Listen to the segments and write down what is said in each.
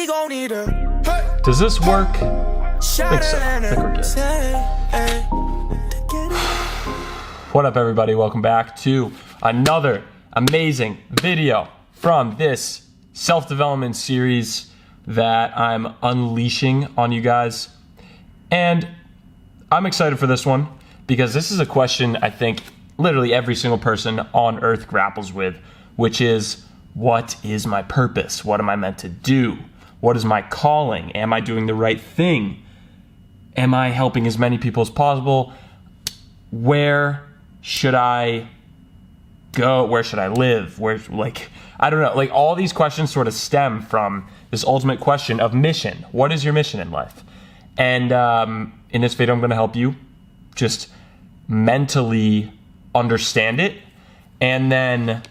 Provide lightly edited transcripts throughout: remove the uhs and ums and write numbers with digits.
gon' need her. Hey. Does this work? I think so. I think we're good. What up, everybody? Welcome back to another amazing video from this self-development series that I'm unleashing on you guys. And I'm excited for this one because this is a question I think literally every single person on earth grapples with, which is, what is my purpose? What am I meant to do? What is my calling? Am I doing the right thing? Am I helping as many people as possible? Where should I go? Where should I live? I don't know. Like, all these questions sort of stem from this ultimate question of mission. What is your mission in life? And in this video, I'm going to help you just mentally understand it and then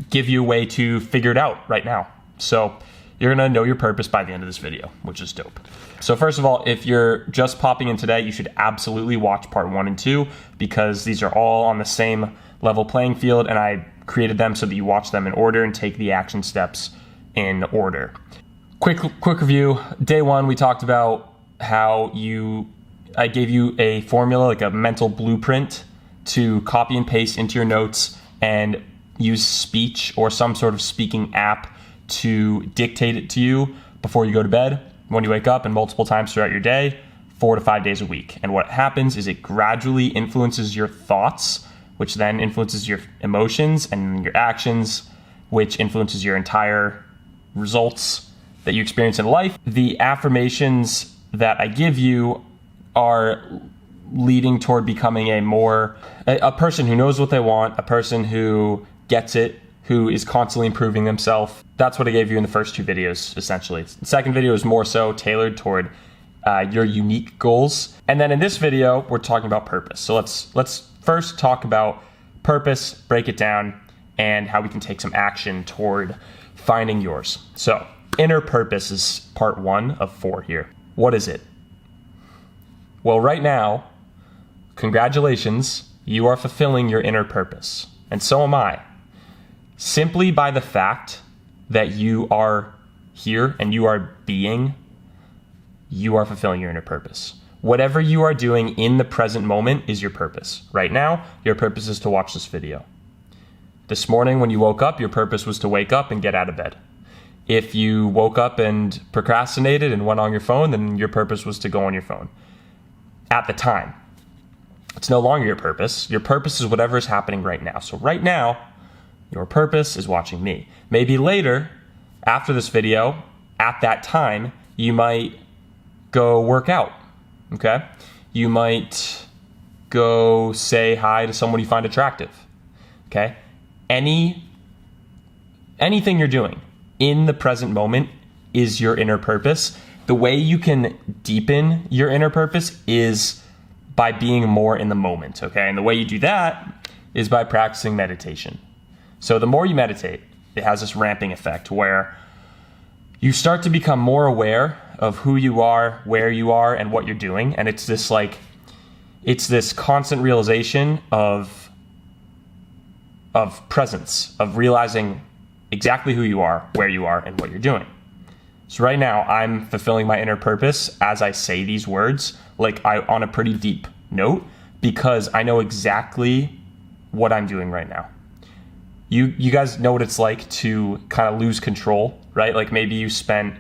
give you a way to figure it out right now. So you're going to know your purpose by the end of this video, which is dope. So first of all, if you're just popping in today, you should absolutely watch part 1 and 2 because these are all on the same level playing field, and I created them so that you watch them in order and take the action steps in order. Quick review. Day 1, we talked about how I gave you a formula, like a mental blueprint to copy and paste into your notes and use speech or some sort of speaking app to dictate it to you before you go to bed, when you wake up, and multiple times throughout your day, 4 to 5 days a week. And what happens is it gradually influences your thoughts, which then influences your emotions and your actions, which influences your entire results that you experience in life. The affirmations that I give you are leading toward becoming a person who knows what they want, a person who gets it, who is constantly improving themselves. That's what I gave you in the first 2 videos, essentially. The second video is more so tailored toward your unique goals. And then in this video, we're talking about purpose. So let's first talk about purpose, break it down, and how we can take some action toward finding yours. So inner purpose is part 1 of 4 here. What is it? Well, right now, congratulations, you are fulfilling your inner purpose. And so am I. Simply by the fact that you are here and you are being, you are fulfilling your inner purpose. Whatever you are doing in the present moment is your purpose. Right now, your purpose is to watch this video. This morning when you woke up, your purpose was to wake up and get out of bed. If you woke up and procrastinated and went on your phone, then your purpose was to go on your phone. At the time. It's no longer your purpose. Your purpose is whatever is happening right now. So right now, your purpose is watching me. Maybe later, after this video, at that time, you might go work out, okay? You might go say hi to someone you find attractive, okay? Anything you're doing in the present moment is your inner purpose. The way you can deepen your inner purpose is by being more in the moment, okay? And the way you do that is by practicing meditation. So the more you meditate, it has this ramping effect where you start to become more aware of who you are, where you are, and what you're doing. And it's this constant realization of presence, of realizing exactly who you are, where you are, and what you're doing. So right now, I'm fulfilling my inner purpose as I say these words, on a pretty deep note, because I know exactly what I'm doing right now. You guys know what it's like to kind of lose control, right? Like maybe you spent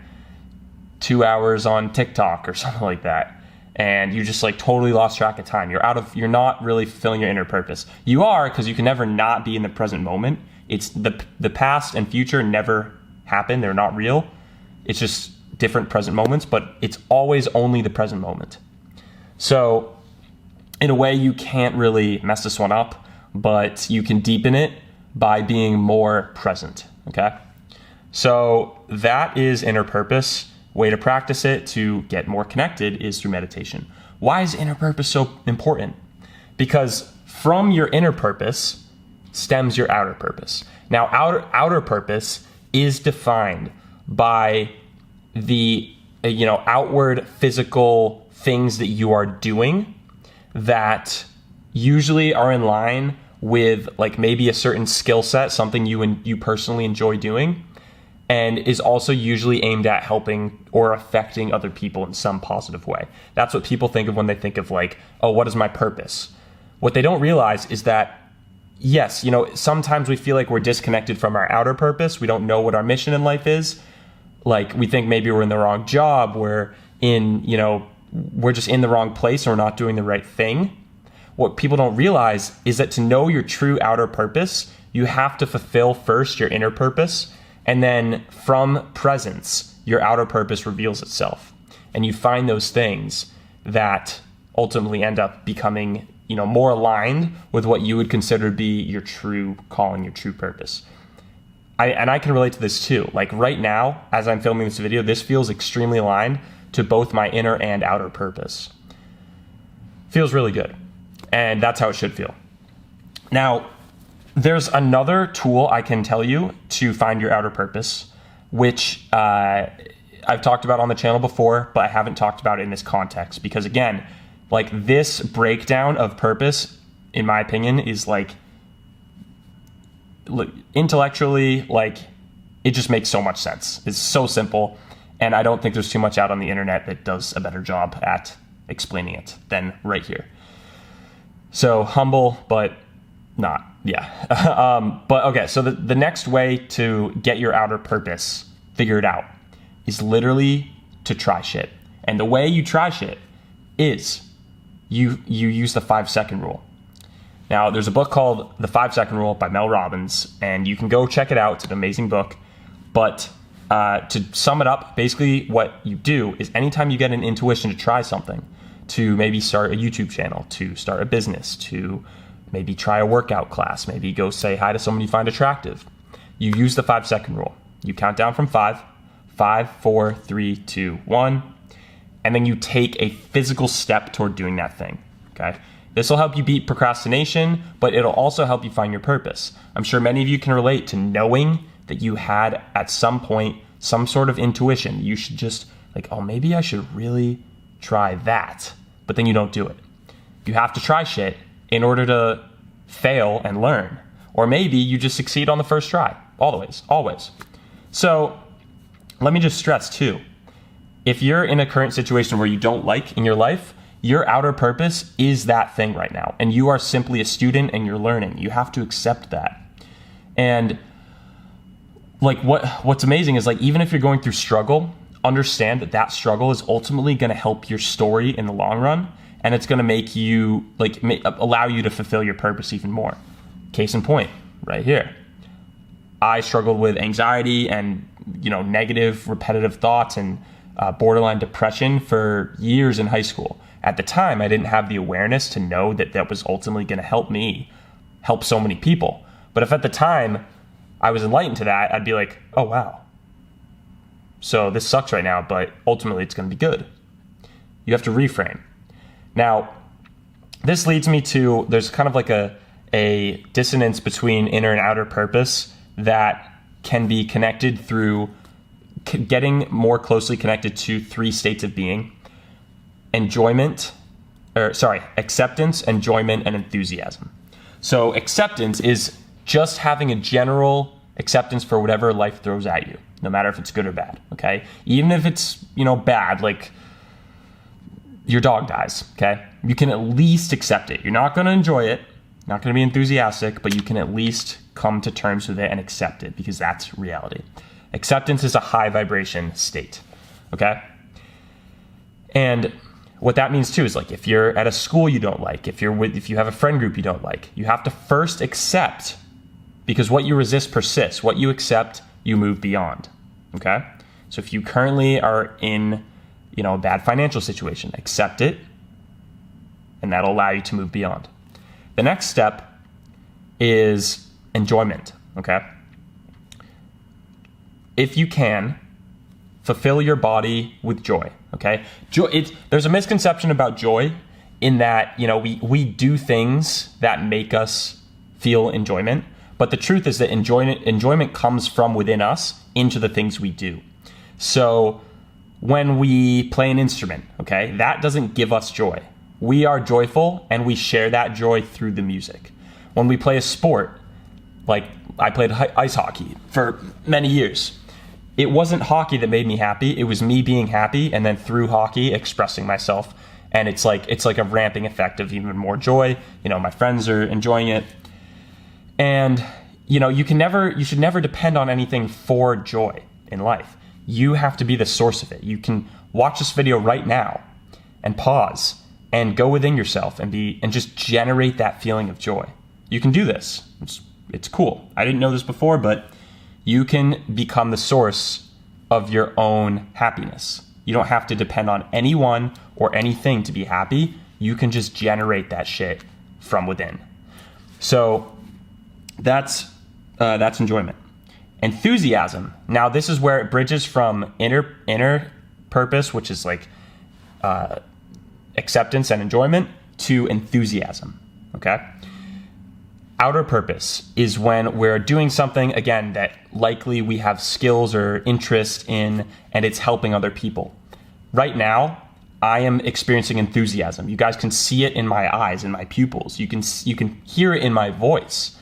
2 hours on TikTok or something like that, and you just totally lost track of time. You're not really fulfilling your inner purpose. You are, because you can never not be in the present moment. It's the past and future never happen. They're not real. It's just different present moments, but it's always only the present moment. So in a way, you can't really mess this one up, but you can deepen it by being more present, okay? So that is inner purpose. Way to practice it to get more connected is through meditation. Why is inner purpose so important? Because from your inner purpose stems your outer purpose. Now, outer purpose is defined by the outward physical things that you are doing that usually are in line with maybe a certain skill set, something you personally enjoy doing, and is also usually aimed at helping or affecting other people in some positive way. That's what people think of when they think of like, oh, what is my purpose? What they don't realize is that, yes, sometimes we feel like we're disconnected from our outer purpose. We don't know what our mission in life is. Like we think maybe we're in the wrong job. We're just in the wrong place, or we're not doing the right thing. What people don't realize is that to know your true outer purpose, you have to fulfill first your inner purpose. And then from presence, your outer purpose reveals itself. And you find those things that ultimately end up becoming, more aligned with what you would consider to be your true calling, your true purpose. I can relate to this too. Like right now, as I'm filming this video, this feels extremely aligned to both my inner and outer purpose. Feels really good. And that's how it should feel. Now, there's another tool I can tell you to find your outer purpose, which I've talked about on the channel before, but I haven't talked about it in this context. Because again, like this breakdown of purpose, in my opinion, is like intellectually, like it just makes so much sense. It's so simple. And I don't think there's too much out on the internet that does a better job at explaining it than right here. So humble, but not. Yeah. But okay, so the next way to get your outer purpose figured out is literally to try shit. And the way you try shit is you use the 5-second rule. Now, there's a book called The 5-Second Rule by Mel Robbins, and you can go check it out. It's an amazing book. But to sum it up, basically what you do is anytime you get an intuition to try something, to maybe start a YouTube channel, to start a business, to maybe try a workout class, maybe go say hi to someone you find attractive, you use the 5-second rule. You count down from 5, 5, 4, 3, 2, 1, and then you take a physical step toward doing that thing, okay? This will help you beat procrastination, but it'll also help you find your purpose. I'm sure many of you can relate to knowing that you had at some point some sort of intuition. You should just like, oh, maybe I should really try that, but then you don't do it. You have to try shit in order to fail and learn. Or maybe you just succeed on the first try, always. So let me just stress too, if you're in a current situation where you don't like in your life, your outer purpose is that thing right now. And you are simply a student and you're learning. You have to accept that. And like what's amazing is like, even if you're going through struggle, understand that struggle is ultimately going to help your story in the long run. And it's going to make you allow you to fulfill your purpose even more. Case in point, right here. I struggled with anxiety and, negative repetitive thoughts and borderline depression for years in high school. At the time, I didn't have the awareness to know that was ultimately going to help me help so many people. But if at the time I was enlightened to that, I'd be like, oh, wow. So this sucks right now, but ultimately it's going to be good. You have to reframe. Now, this leads me to, there's kind of like a dissonance between inner and outer purpose that can be connected through getting more closely connected to 3 states of being: acceptance, enjoyment, and enthusiasm. So acceptance is just having a general acceptance for whatever life throws at you, no matter if it's good or bad, okay? Even if it's, bad, like your dog dies, okay? You can at least accept it. You're not going to enjoy it, not going to be enthusiastic, but you can at least come to terms with it and accept it, because that's reality. Acceptance is a high vibration state, okay? And what that means too is like, if you're at a school you don't like, if you have a friend group you don't like, you have to first accept, because what you resist persists. What you accept, you move beyond, okay? So if you currently are in, a bad financial situation, accept it, and that'll allow you to move beyond. The next step is enjoyment, okay? If you can, fulfill your body with joy, okay? There's a misconception about joy in that, we do things that make us feel enjoyment, but the truth is that enjoyment comes from within us into the things we do. So when we play an instrument, okay, that doesn't give us joy. We are joyful and we share that joy through the music. When we play a sport, like I played ice hockey for many years, it wasn't hockey that made me happy. It was me being happy, and then through hockey expressing myself. And it's like a ramping effect of even more joy. You know, my friends are enjoying it. And, you know, you should never depend on anything for joy in life. You have to be the source of it. You can watch this video right now and pause and go within yourself and just generate that feeling of joy. You can do this. It's cool. I didn't know this before, but you can become the source of your own happiness. You don't have to depend on anyone or anything to be happy. You can just generate that shit from within. So that's enjoyment. Enthusiasm. Now this is where it bridges from inner purpose, which is like acceptance and enjoyment, to enthusiasm. Okay. Outer purpose is when we're doing something, again, that likely we have skills or interest in, and it's helping other people. Right now, I am experiencing enthusiasm. You guys can see it in my eyes, in my pupils. You can hear it in my voice.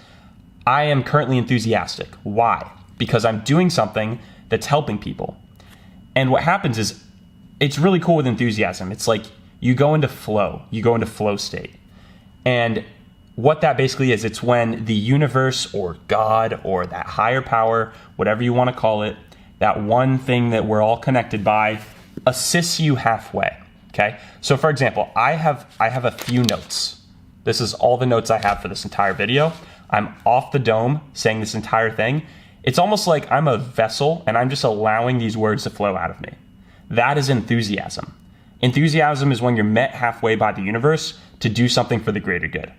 I am currently enthusiastic. Why? Because I'm doing something that's helping people. And what happens is, it's really cool with enthusiasm. It's like you go into flow. You go into flow state. And what that basically is, it's when the universe or God or that higher power, whatever you want to call it, that one thing that we're all connected by, assists you halfway. Okay. So for example, I have a few notes. This is all the notes I have for this entire video. I'm off the dome saying this entire thing. It's almost like I'm a vessel and I'm just allowing these words to flow out of me. That is enthusiasm. Enthusiasm is when you're met halfway by the universe to do something for the greater good.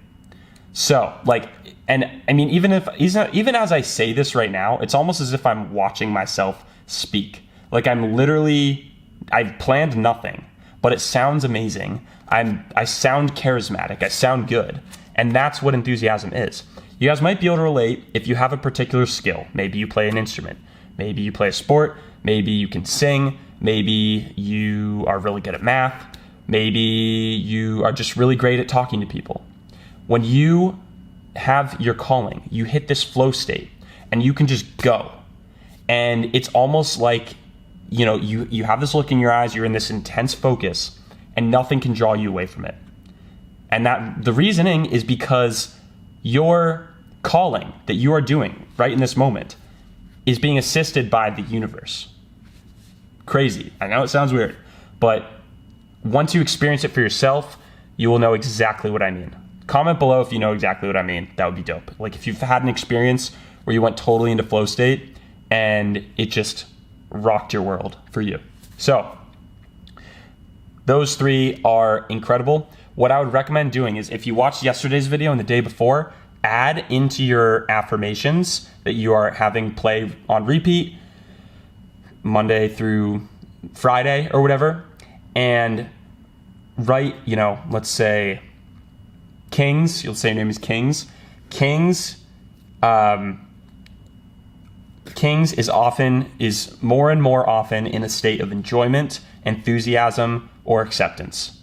So, like, and I mean, even as I say this right now, it's almost as if I'm watching myself speak. Like I've planned nothing, but it sounds amazing. I sound charismatic. I sound good. And that's what enthusiasm is. You guys might be able to relate if you have a particular skill. Maybe you play an instrument. Maybe you play a sport. Maybe you can sing. Maybe you are really good at math. Maybe you are just really great at talking to people. When you have your calling, you hit this flow state and you can just go. And it's almost like, you know, you have this look in your eyes, you're in this intense focus, and nothing can draw you away from it. And that the reasoning is because your calling that you are doing right in this moment is being assisted by the universe. Crazy. I know it sounds weird, but once you experience it for yourself, you will know exactly what I mean. Comment below if you know exactly what I mean. That would be dope. Like if you've had an experience where you went totally into flow state and it just rocked your world for you. So those three are incredible. What I would recommend doing is if you watched yesterday's video and the day before, add into your affirmations that you are having play on repeat Monday through Friday or whatever, and write, you know, let's say Kings, you'll say your name is Kings. Kings is more and more often in a state of enjoyment, enthusiasm, or acceptance.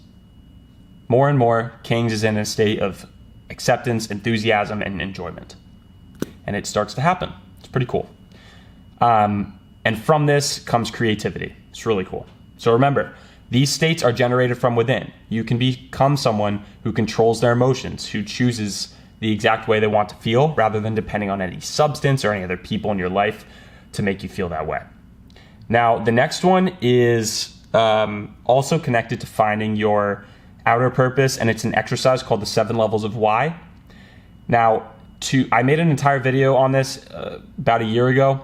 More and more, Kings is in a state of acceptance, enthusiasm, and enjoyment. And it starts to happen. It's pretty cool. And from this comes creativity. It's really cool. So remember, these states are generated from within. You can become someone who controls their emotions, who chooses the exact way they want to feel rather than depending on any substance or any other people in your life to make you feel that way. Now, the next one is also connected to finding your outer purpose, and it's an exercise called the 7 levels of why. Now, I made an entire video on this about a year ago,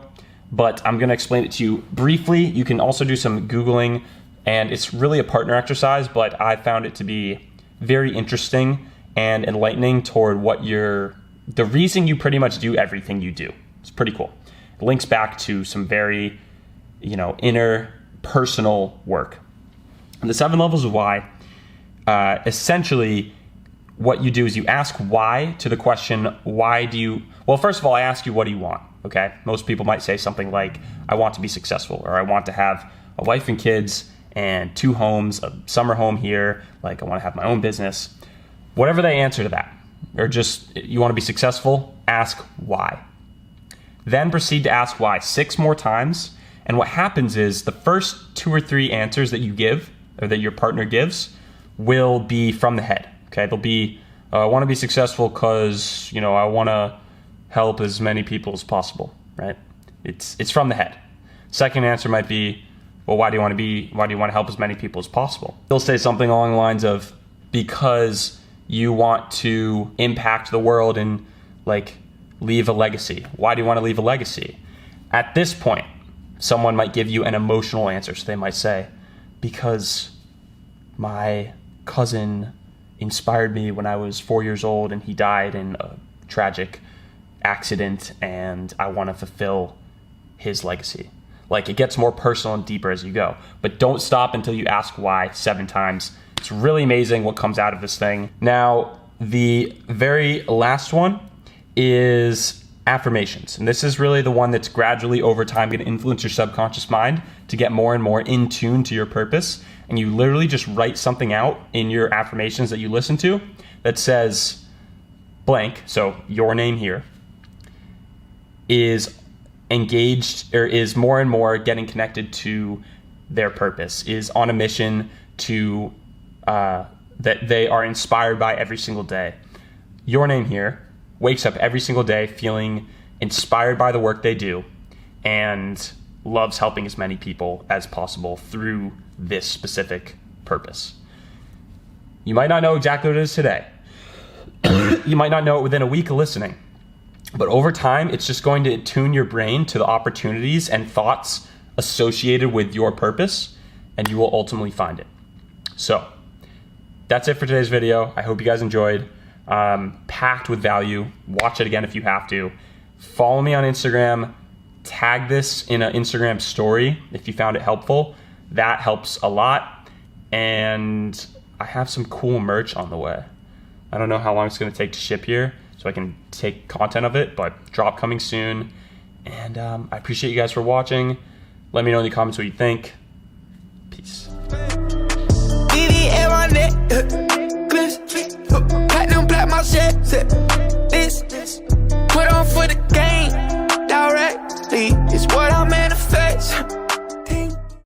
but I'm going to explain it to you briefly. You can also do some Googling, and it's really a partner exercise, but I found it to be very interesting and enlightening toward the reason you pretty much do everything you do. It's pretty cool. It links back to some very, inner personal work. And the 7 levels of why, essentially what you do is you ask why to the question, well, first of all, I ask you, what do you want? Okay. Most people might say something like, I want to be successful, or I want to have a wife and kids and 2 homes, a summer home here. Like I want to have my own business. Whatever they answer to that, or just you want to be successful, ask why. Then proceed to ask why 6 more times And what happens is the first 2 or 3 answers that you give, or that your partner gives, will be from the head. Okay, they'll be, I want to be successful because, you know, I want to help as many people as possible, right? It's from the head. Second answer might be, well, why do you want to help as many people as possible? They'll say something along the lines of, because you want to impact the world and like leave a legacy. Why do you want to leave a legacy? At this point, someone might give you an emotional answer. So they might say, because my cousin inspired me when I was 4 years old and he died in a tragic accident and I want to fulfill his legacy. Like, it gets more personal and deeper as you go. But don't stop until you ask why 7 times. It's really amazing what comes out of this thing. Now, the very last one is affirmations. And this is really the one that's gradually over time going to influence your subconscious mind to get more and more in tune to your purpose. And you literally just write something out in your affirmations that you listen to that says blank, so your name here, is engaged or is more and more getting connected to their purpose, is on a mission to that they are inspired by every single day. Your name here wakes up every single day feeling inspired by the work they do and loves helping as many people as possible through this specific purpose. You might not know exactly what it is today. You might not know it within a week of listening. But over time, it's just going to tune your brain to the opportunities and thoughts associated with your purpose, and you will ultimately find it. So that's it for today's video. I hope you guys enjoyed. Packed with value. Watch it again if you have to. Follow me on Instagram. Tag this in an Instagram story if you found it helpful. That helps a lot. And I have some cool merch on the way. I don't know how long it's going to take to ship here, so I can take content of it, but drop coming soon. And I appreciate you guys for watching. Let me know in the comments what you think. Peace. Platinum black my shit.